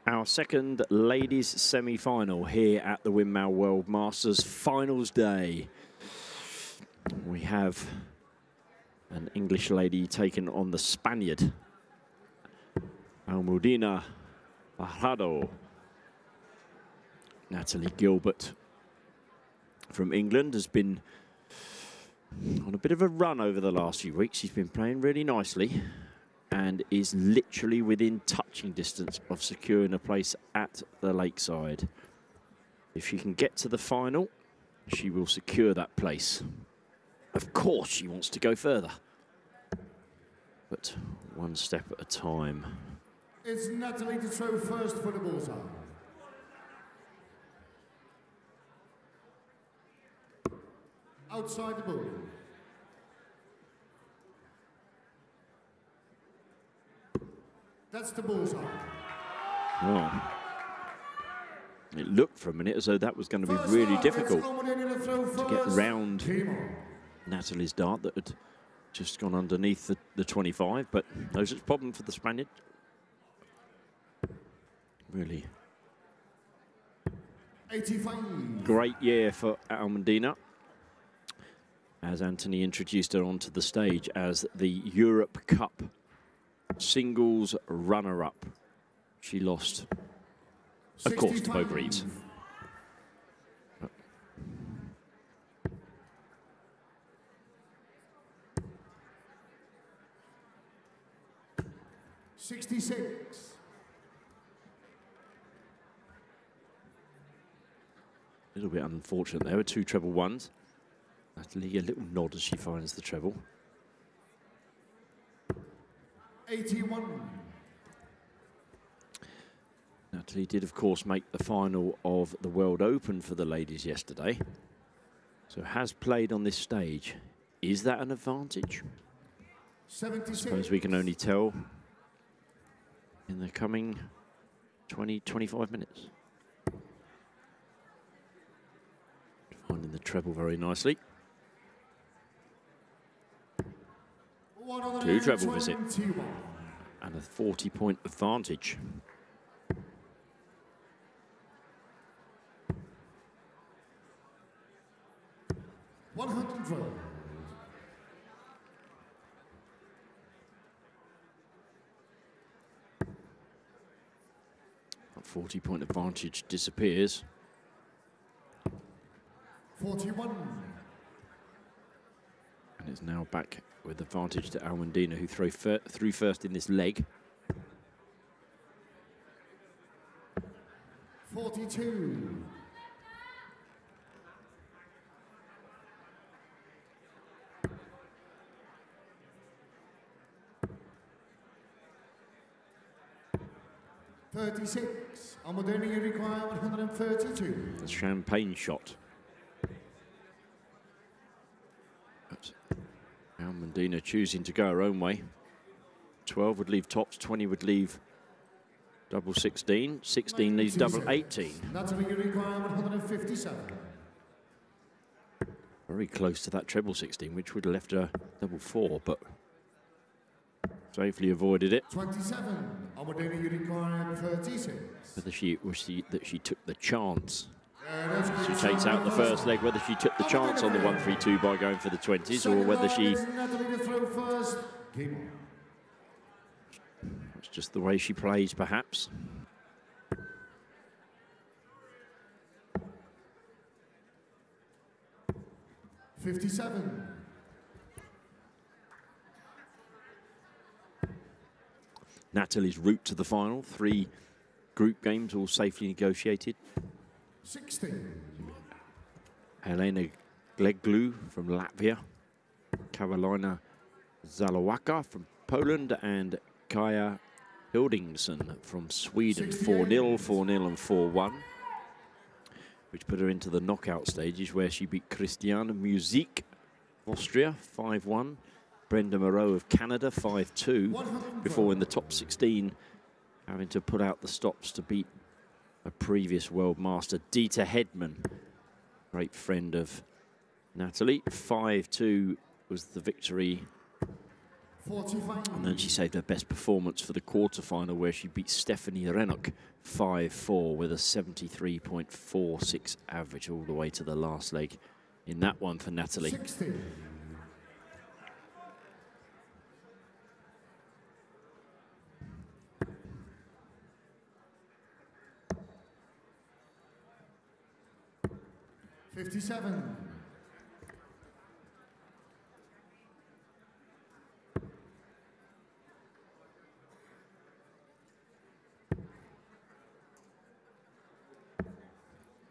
Our second ladies semi-final here at the Winmau World Masters Finals Day. We have an English lady taking on the Spaniard, Almudena Fajardo. Natalie Gilbert from England has been on a bit of a run over the last few weeks. She's been playing really nicely and is literally within touching distance of securing a place at the Lakeside. If she can get to the final, she will secure that place. Of course, she wants to go further, but one step at a time. It's Natalie to throw first for the bullseye. Outside the ball. That's the bullseye. Oh. It looked for a minute as though that was going to be really difficult to get round Natalie's dart that had just gone underneath the 25, but no such problem for the Spaniard. Really 85. Great year for Almudena, as Anthony introduced her onto the stage as the Europe Cup singles runner-up. She lost, of course, to Bo Greaves. 66. A little bit unfortunate there with two treble ones. Natalie, a little nod as she finds the treble. 81. Natalie did, of course, make the final of the World Open for the ladies yesterday, so has played on this stage. Is that an advantage? 76. I suppose we can only tell in the coming 20-25 minutes. Finding the treble very nicely. Two treble visit and a 40-point advantage. That 40-point advantage disappears. 41. And it's now back with advantage to Almudena, who threw first in this leg. 42. 36. Almudena, you require 132. The champagne shot. But Almudena choosing to go her own way. 12 would leave tops, 20 would leave double 16. 16 leaves double 18. Natalie, you require 157. Very close to that treble 16, which would have left her double 4, but safely avoided it. 27. Almudena, you require 36. Whether she took the chance. She takes out the first leg, whether she took the chance on the 1-3-2 by going for the 20s, or whether she... It's just the way she plays, perhaps. $57. Natalie's route to the final, 3 group games, all safely negotiated. 16. Helena Gleglu from Latvia, Karolina Zalowaka from Poland, and Kaja Hildingsson from Sweden. 4-0, 4-0 and 4-1, which put her into the knockout stages where she beat Christiane Musique of Austria 5-1, Brenda Moreau of Canada 5-2, before in the top 16 having to put out the stops to beat a previous world master, Dieter Hedman, great friend of Natalie. 5-2 was the victory 45. And then she saved her best performance for the quarterfinal, where she beat Stephanie Rennock 5-4 with a 73.46 average all the way to the last leg in that one for Natalie. 60. $57.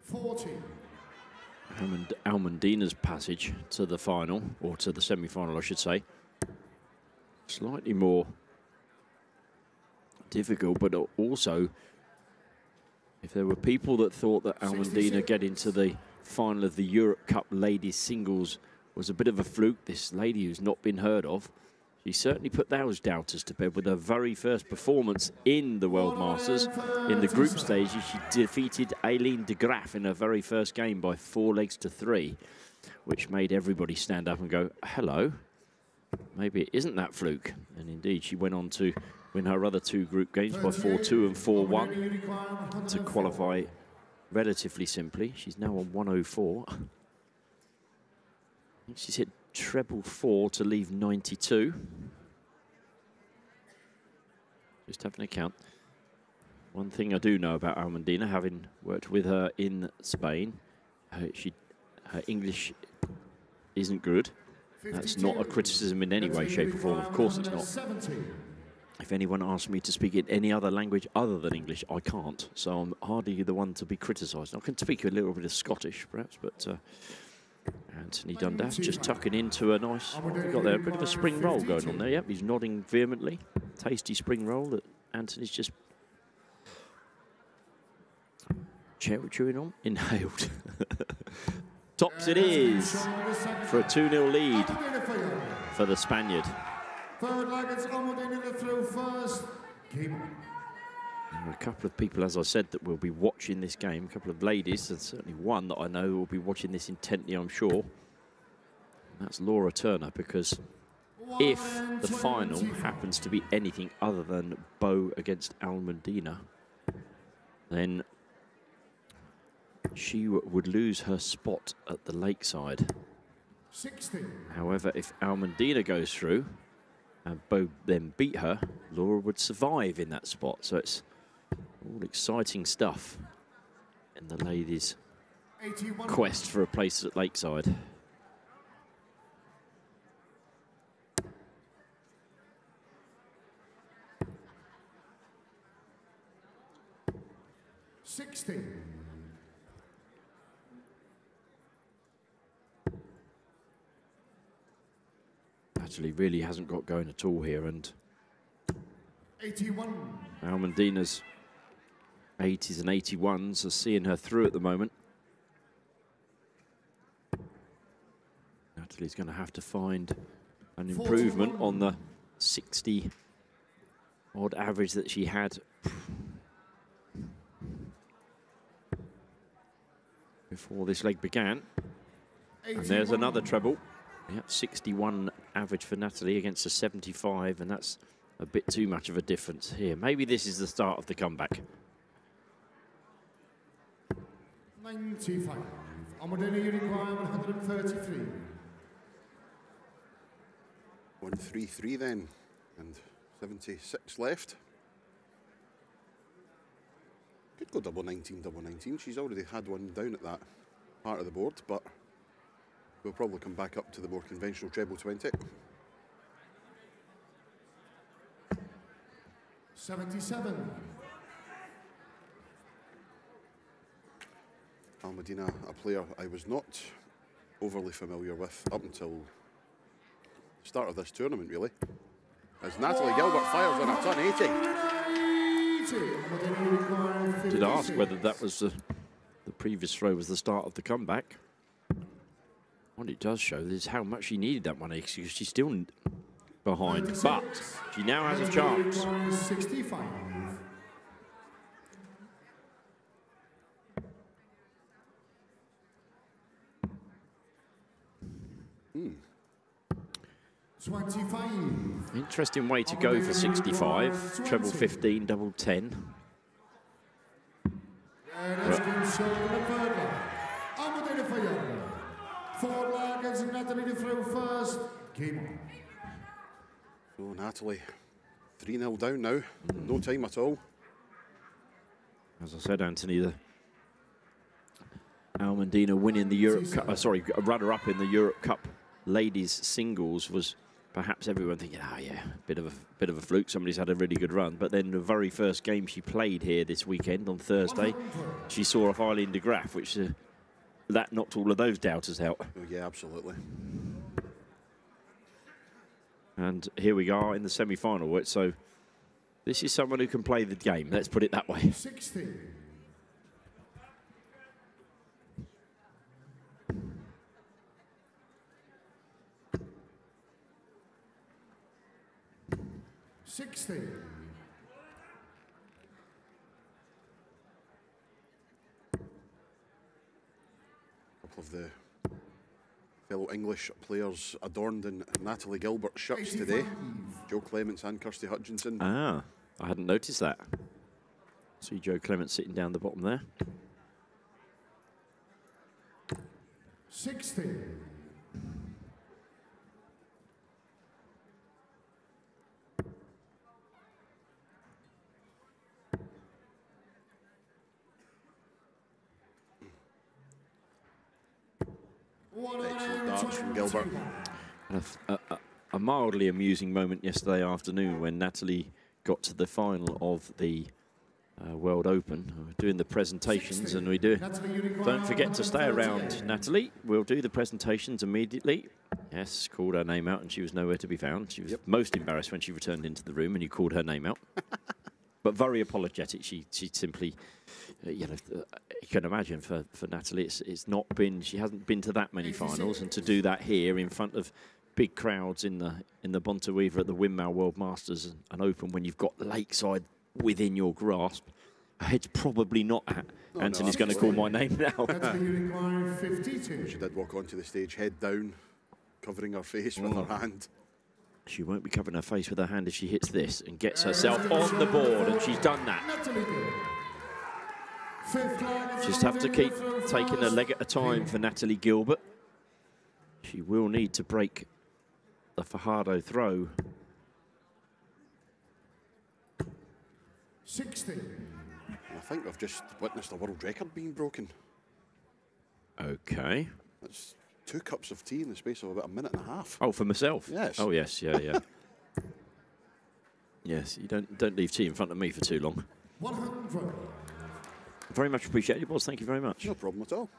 40. Almudena's passage to the final, or to the semi-final, I should say, slightly more difficult, but also, if there were people that thought that Almudena getting to the final of the Europe Cup ladies singles was a bit of a fluke, this lady who's not been heard of, she certainly put those doubters to bed with her very first performance in the World Masters. In the group stage, she defeated Aileen de Graaf in her very first game by 4-3, which made everybody stand up and go, hello, maybe it isn't that fluke. And indeed, she went on to win her other two group games by 4-2 and 4-1 to qualify relatively simply. She's now on 104. I think she's hit treble 4 to leave 92. Just having a count. One thing I do know about Almudena, having worked with her in Spain, her English isn't good. That's not a criticism in any way, shape or form. Of course it's not. If anyone asks me to speak in any other language other than English, I can't. So I'm hardly the one to be criticised. I can speak a little bit of Scottish, perhaps, but Anthony Dundas just tucking into a nice, we've got there a bit of a spring roll going on there. Yep, he's nodding vehemently. Tasty spring roll that Anthony's just chewing on. Inhaled. Tops it is for a 2-0 lead for the Spaniard. Third leg, it's Almudena through first. Game. There are a couple of people, as I said, that will be watching this game. A couple of ladies, and certainly one that I know will be watching this intently, I'm sure. And that's Laura Turner, because if the final happens to be anything other than Bow against Almudena, then she would lose her spot at the Lakeside. 60. However, if Almudena goes through and Bow then beat her, Laura would survive in that spot. So it's all exciting stuff in the ladies' 81. quest for a place at Lakeside. Natalie really hasn't got going at all here, and 81. Almudena's 80s and 81s are seeing her through at the moment. Natalie's going to have to find an improvement on the 60-odd average that she had before this leg began. 81. And there's another treble. Yep, 61 average for Natalie against a 75, and that's a bit too much of a difference here. Maybe this is the start of the comeback. 95. Almudena, you require 133. 133 then, and 76 left. Could go double 19, double 19. She's already had one down at that part of the board, but we'll probably come back up to the more conventional treble 20. 77. Almudena, a player I was not overly familiar with up until the start of this tournament, really. As Natalie Gilbert fires on a ton 80. Did ask whether that was the previous throw was the start of the comeback. What it does show is how much she needed that one, because she's still behind, but she now has a chance. 65. 25. Interesting way to go for 65. Treble 15, double 10. Almudena Fajardo. Forward leg as Natalie to throw first. Game on. So Natalie, 3-0 down now. No time at all. As I said, Anthony, the Almudena winning the Europe Cup, runner-up in the Europe Cup ladies singles was perhaps everyone thinking, oh yeah, bit of a fluke. Somebody's had a really good run. But then the very first game she played here this weekend on Thursday, she saw off Eileen de Graaf, which that knocked all of those doubters out. Oh, yeah, absolutely. And here we are in the semi-final. So this is someone who can play the game. Let's put it that way. 60. Couple of the fellow English players adorned in Natalie Gilbert shirts today. Joe Clements and Kirsty Hutchinson. Ah, I hadn't noticed that. See Joe Clements sitting down the bottom there. 60. Excellent darts from Gilbert. A mildly amusing moment yesterday afternoon when Natalie got to the final of the World Open. We're doing the presentations, and we don't forget to stay around, Natalie. We'll do the presentations immediately. Yes, called her name out, and she was nowhere to be found. She was most embarrassed when she returned into the room and you called her name out. But very apologetic. She simply, you can imagine for Natalie, it's not been. She hasn't been to that many finals, and to do that here in front of big crowds in the Bonta Weaver at the Winmau World Masters and Open, when you've got Lakeside within your grasp, it's probably not at. Oh, Anthony's going to call my name now. She did walk onto the stage, head down, covering her face with her hand. She won't be covering her face with her hand if she hits this and gets herself on the board, and she's done that. Just have to keep taking a leg at a time for Natalie Gilbert. She will need to break the Fajardo throw. 60. I think we've just witnessed a world record being broken. Okay. That's 2 cups of tea in the space of about a minute and a half. Oh, for myself? Yes. Oh, yes, yeah. Yes, you don't leave tea in front of me for too long. 100. Very much appreciated, Boz. Thank you very much. No problem at all.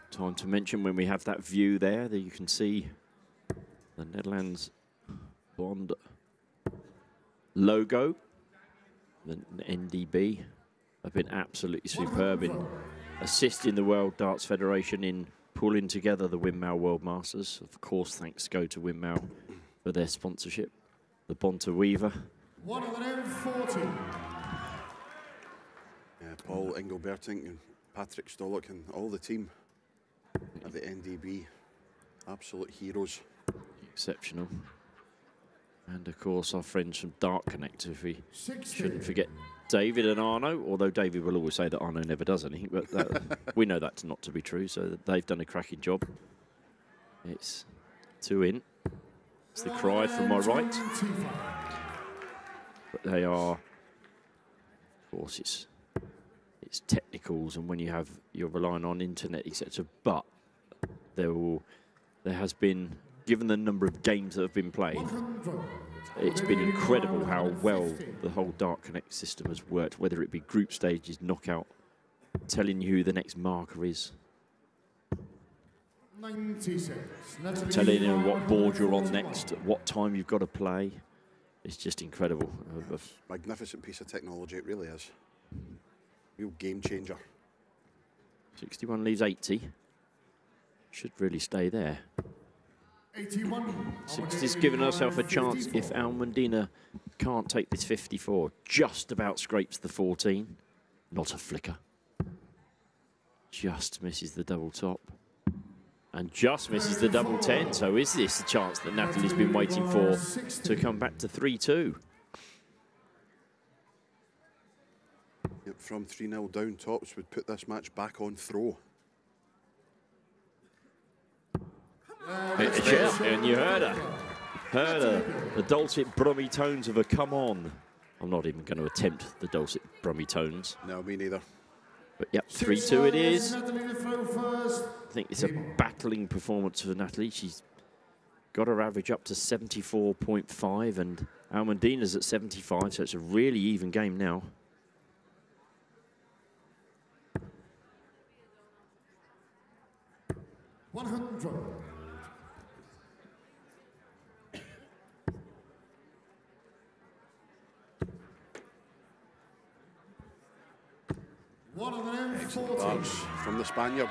Time to mention when we have that view there that you can see the Netherlands Bond logo, the NDB, have been absolutely superb in assisting the World Darts Federation in pulling together the Winmau World Masters. Of course, thanks go to Winmau for their sponsorship. The Bonta Weaver. 140. Yeah, Paul Engelbertink and Patrick Stollock and all the team at the NDB, absolute heroes. Exceptional. And of course, our friends from Dart Connect, if we shouldn't forget David and Arno, although David will always say that Arno never does anything, but we know that's not to be true, so they've done a cracking job. It's 2 in. It's the cry from my right. But they are, of course, it's technicals, and when you're relying on internet, etc. But there has been, given the number of games that have been played, it's been incredible how well the whole Dart Connect system has worked, whether it be group stages, knockout, telling you who the next marker is, 96. telling you what board you're on next, at what time you've got to play. It's just incredible. Magnificent piece of technology, it really is. Real game changer. 61 leaves 80. Should really stay there. 81. 60's given herself a chance if Almudena can't take this 54. Just about scrapes the 14. Not a flicker. Just misses the double top. And just misses the double 10. So is this the chance that Natalie's been waiting for to come back to 3-2? Yep, from 3-0 down, tops would put this match back on throw. Yeah, and you heard her. Heard her. The dulcet brummy tones of a come on. I'm not even going to attempt the dulcet brummy tones. No, me neither. But yep, 3-2 it is. I think it's a battling performance for Natalie. She's got her average up to 74.5 and Almudena's at 75, so it's a really even game now. Excellent darts from the Spaniard.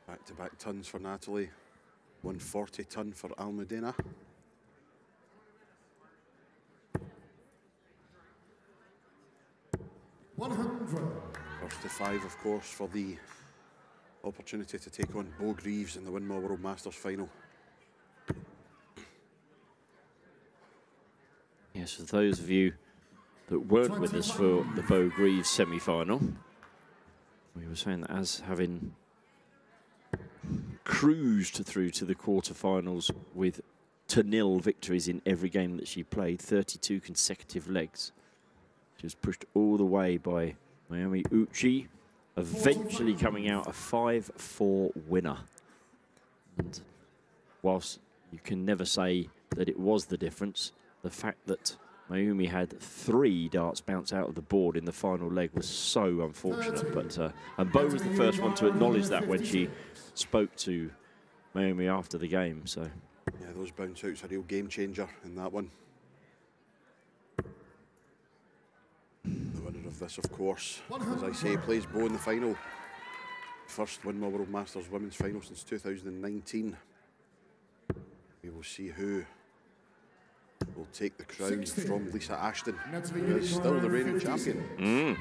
Back-to-back tons for Natalie. 140 ton for Almudena. First to 5, of course, for the opportunity to take on Bo Greaves in the Winmau World Masters final. Yes, for those of you that weren't with us for the Bo Greaves semi-final, we were saying that as having cruised through to the quarterfinals with 2-0 victories in every game that she played, 32 consecutive legs. She was pushed all the way by Mayumi Uchi, eventually coming out a 5-4 winner. And whilst you can never say that it was the difference, the fact that Mayumi had 3 darts bounce out of the board in the final leg was so unfortunate. But and Bo was the first one to acknowledge that when she spoke to Mayumi after the game. So yeah, those bounce outs are a real game changer in that one. The winner of this, of course, as I say, plays Bo in the final. First Winmau World Masters women's final since 2019. We will see who will take the crown from Lisa Ashton, who is still the reigning champion.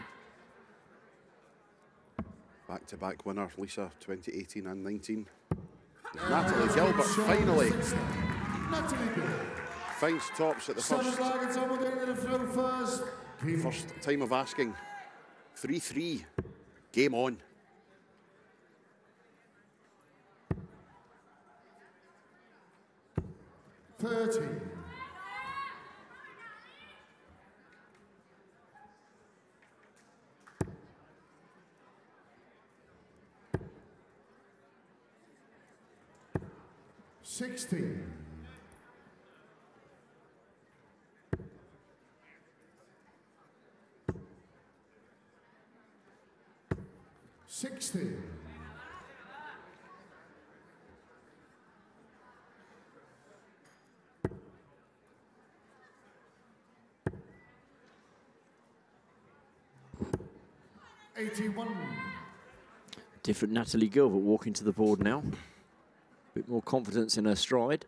Back-to-back winner, Lisa, 2018 and 19. Natalie Gilbert finally finds tops at the first time of asking. 3-3, game on. Different Natalie Gilbert walking to the board now. A bit more confidence in her stride.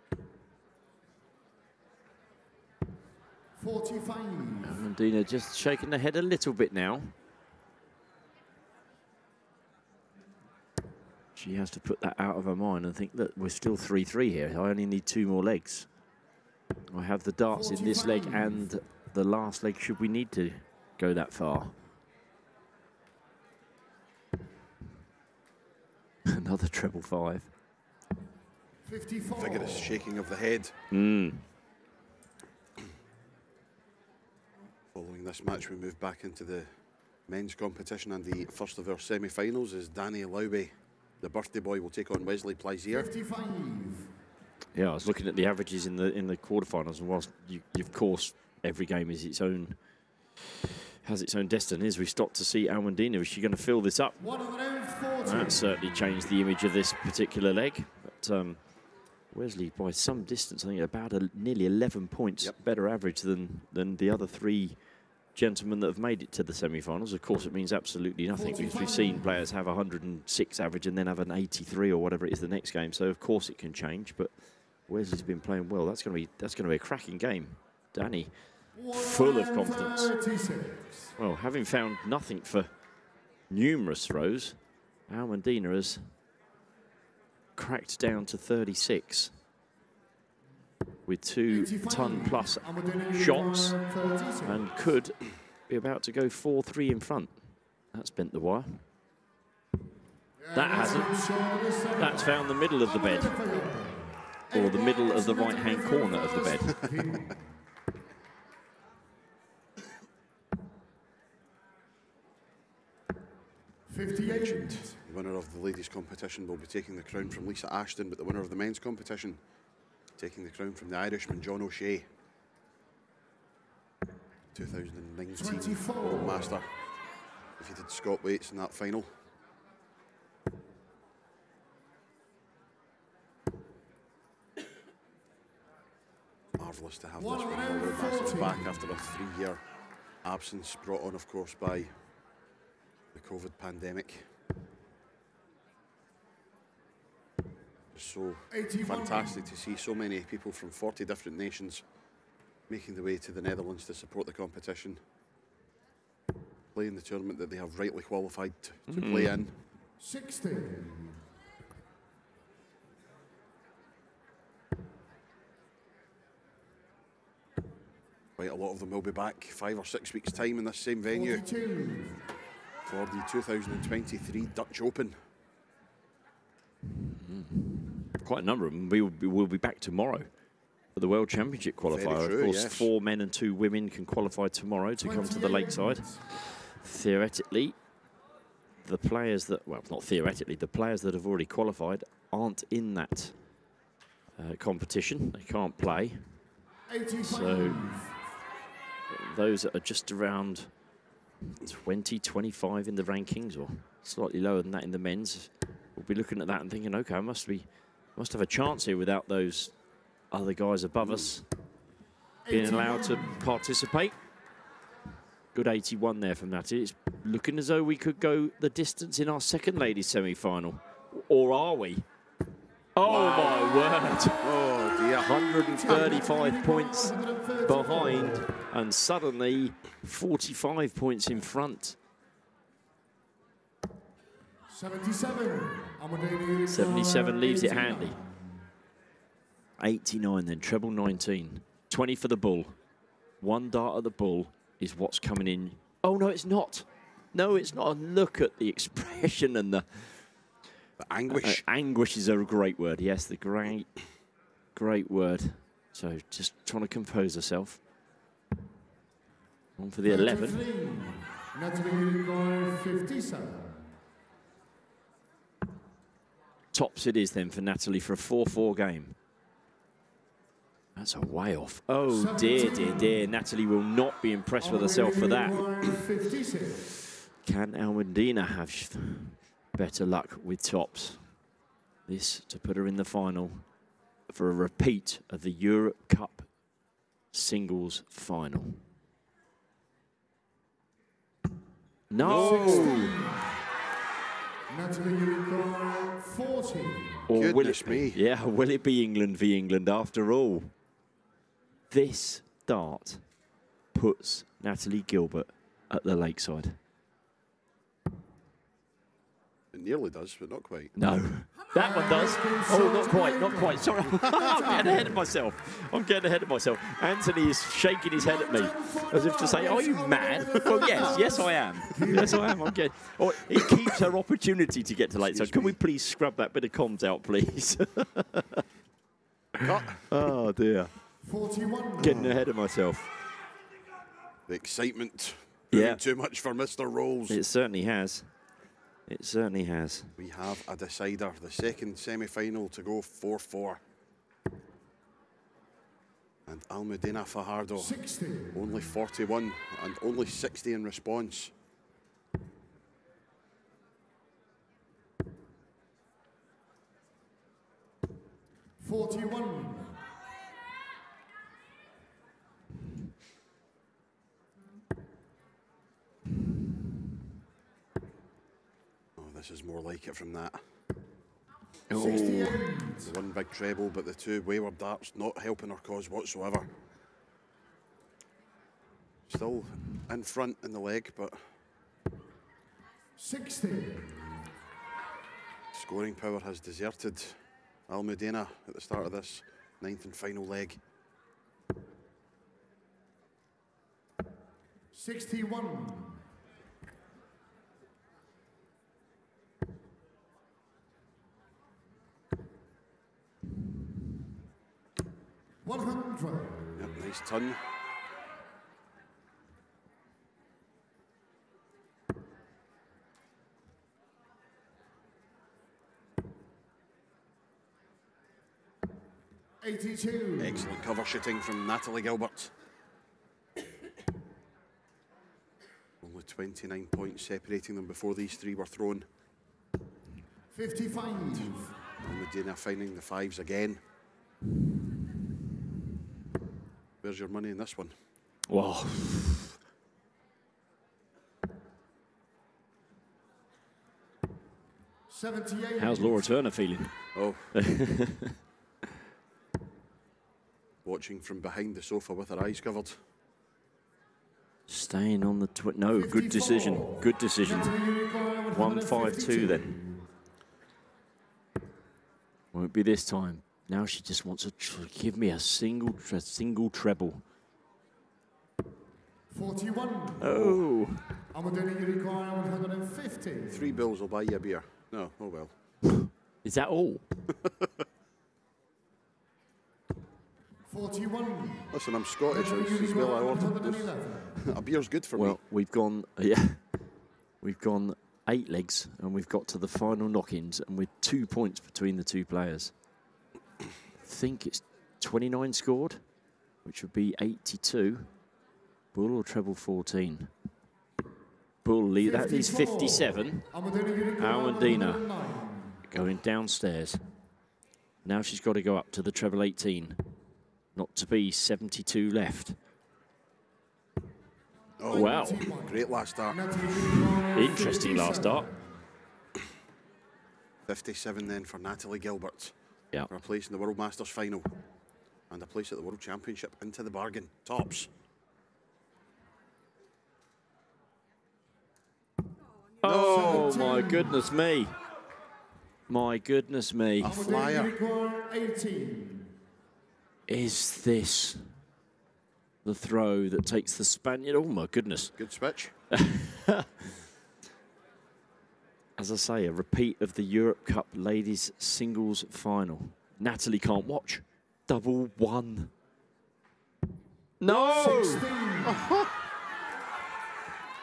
45. Almudena just shaking her head a little bit now. She has to put that out of her mind and think that we're still 3-3 here. I only need 2 more legs. I have the darts 45. In this leg and the last leg should we need to go that far. Another treble 5. 54. Vigorous shaking of the head. Following this match, we move back into the men's competition, and the first of our semi-finals is Danny Lowby. The birthday boy will take on Wesley Plaisier. 55. Yeah, I was looking at the averages in the quarterfinals, and whilst you of course every game is its own, has its own destiny. As we stop to see Almudena, is she going to fill this up? That certainly changed the image of this particular leg. But Wesley, by some distance, I think about nearly 11 points better average than the other 3 gentlemen that have made it to the semi-finals. Of course, it means absolutely nothing because we've seen players have 106 average and then have an 83 or whatever it is the next game. So of course it can change. But Wesley's been playing well. That's going to be a cracking game. Danny, full of confidence. Well, having found nothing for numerous throws, Almudena has cracked down to 36 with 2-ton-plus shots and could be about to go 4-3 in front. That's bent the wire. That hasn't. That's found the middle of the bed, or the middle of the right-hand corner of the bed. The winner of the ladies' competition will be taking the crown from Lisa Ashton, but the winner of the men's competition taking the crown from the Irishman John O'Shea. 2019 World Master. Defeated Scott Waits in that final. Marvellous to have this Winmau World Masters back after a 3-year absence, brought on, of course, by the COVID pandemic. So fantastic to see so many people from 40 different nations making the way to the Netherlands to support the competition, playing the tournament that they have rightly qualified to play in. 16. Quite a lot of them will be back 5 or 6 weeks' time in this same venue 42. for the 2023 Dutch Open. Quite a number of them will be back tomorrow for the World Championship qualifier. True, of course, yes. 4 men and 2 women can qualify tomorrow to come to the Lakeside. Theoretically, the players that, well, not theoretically, the players that have already qualified aren't in that competition. They can't play. 85. So those that are just around 20, 25 in the rankings, or slightly lower than that in the men's, will be looking at that and thinking, okay, I must have a chance here without those other guys above us being allowed to participate. Good 81 there from Natalie. It's looking as though we could go the distance in our second ladies semi-final. Or are we? Oh, wow. My word. Oh, dear. 135 points behind and suddenly 45 points in front. 77. 77 leaves it handy. 89 then, treble 19. 20 for the bull. 1 dart at the bull is what's coming in. Oh, no, it's not. No, it's not. Look at the expression and the anguish. Anguish is a great word. Yes, the great word. So just trying to compose herself. On for the 11. Natalie 57. Tops it is then for Natalie for a 4-4 game. That's a way off. Oh, dear, dear, dear. Natalie will not be impressed with herself for that. Can Almudena have better luck with tops? This to put her in the final for a repeat of the Europe Cup singles final. No! Natalie 40. Or will it me. Yeah, will it be England v England after all? This dart puts Natalie Gilbert at the Lakeside. It nearly does, but not quite. No, that one does. Oh, not quite, not quite. Sorry, I'm getting ahead of myself. I'm getting ahead of myself. Anthony is shaking his head at me as if to say, are you mad? Well, yes, I am. Yes, I am. I'm getting... Oh, it keeps her opportunity to get to Lakeside. Can we please scrub that bit of comms out, please? Oh, dear. 41. Getting ahead of myself. The excitement. Doing too much for Mr. Rolls. It certainly has. It certainly has. We have a decider, the second semi-final to go 4-4. And Almudena Fajardo, 60. only 41 and only 60 in response. $41. Oh, this is more like it from that. Oh. 68. One big treble, but the two wayward darts not helping her cause whatsoever. Still in front in the leg, but 60. scoring power has deserted Almudena at the start of this 9th and final leg. 61. $100. Yep, nice ton. $82. Excellent cover shooting from Natalie Gilbert. Only 29 points separating them before these three were thrown. 55. Almudena finding the fives again. Where's your money in this one? Wow. $78. How's Laura Turner feeling? Oh. Watching from behind the sofa with her eyes covered. Staying on the no, 54. good decision. Good decision. 152 then. Won't be this time. Now she just wants to give me a single treble. 41. Oh. Almudena, you require 150. 3 bills will buy you a beer. No, oh well. Is that all? 41. Listen, I'm Scottish as well. I ordered a beer's good for me. Well, we've gone, we've gone 8 legs and we've got to the final knock-ins and with 2 points between the two players. I think it's 29 scored, which would be 82. Bull or treble 14? Bull lead, that is 57. Almudena going downstairs. Now she's got to go up to the treble 18. Not to be 72 left. Oh, wow. Great last start. Interesting last start. 57 then for Natalie Gilbert. Yeah. For a place in the World Masters final. And a place at the World Championship into the bargain. Tops. Oh, my goodness me. My goodness me. A flyer. 18. Is this the throw that takes the Spaniard? Oh, my goodness. Good switch. As I say, a repeat of the Europe Cup ladies singles final. Natalie can't watch. Double one. No! 16.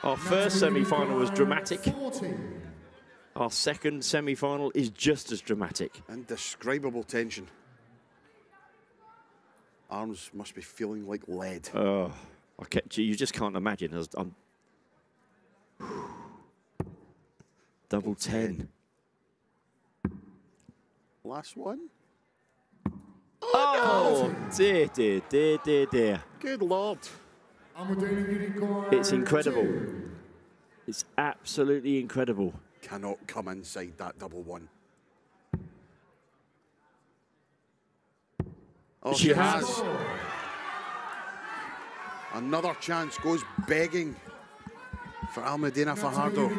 Our first semi-final was dramatic. 40. Our second semi-final is just as dramatic. Indescribable tension. Arms must be feeling like lead. Oh, you just can't imagine. I'm double 10. Last one. Oh, dear, dear, dear, dear, dear. Good Lord. It's incredible. It's absolutely incredible. Cannot come inside that double one. Oh, She has. Another chance goes begging for Almudena Fajardo.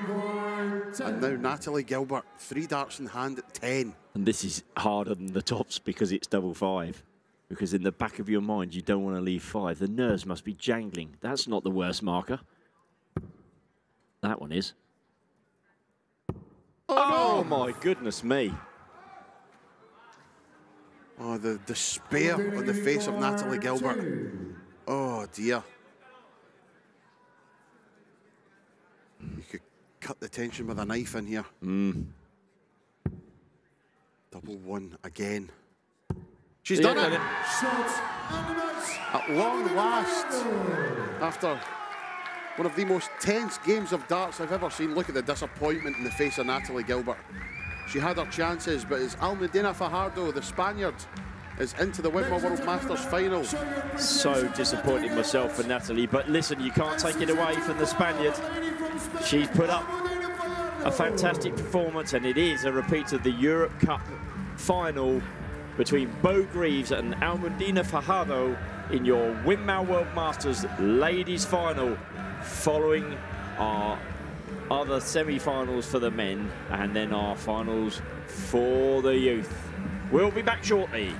And now Natalie Gilbert, 3 darts in hand at 10. And this is harder than the tops because it's double 5. Because in the back of your mind, you don't want to leave 5. The nerves must be jangling. That's not the worst marker. That one is. Oh, my goodness me. Oh, the despair on the face of Natalie Gilbert. Oh, dear. You could cut the tension with a knife in here. Double one again. She's done it. Shots and the match At long last, after one of the most tense games of darts I've ever seen. Look at the disappointment in the face of Natalie Gilbert. She had her chances, but as Almudena Fajardo, the Spaniard, is into the Winmau World Masters final. So disappointed myself for Natalie, but listen, you can't take it away from the Spaniard. She's put up a fantastic performance, and it is a repeat of the Europe Cup final between Bo Greaves and Almudena Fajardo in your Winmau World Masters ladies final, following our other semi-finals for the men and then our finals for the youth. We'll be back shortly.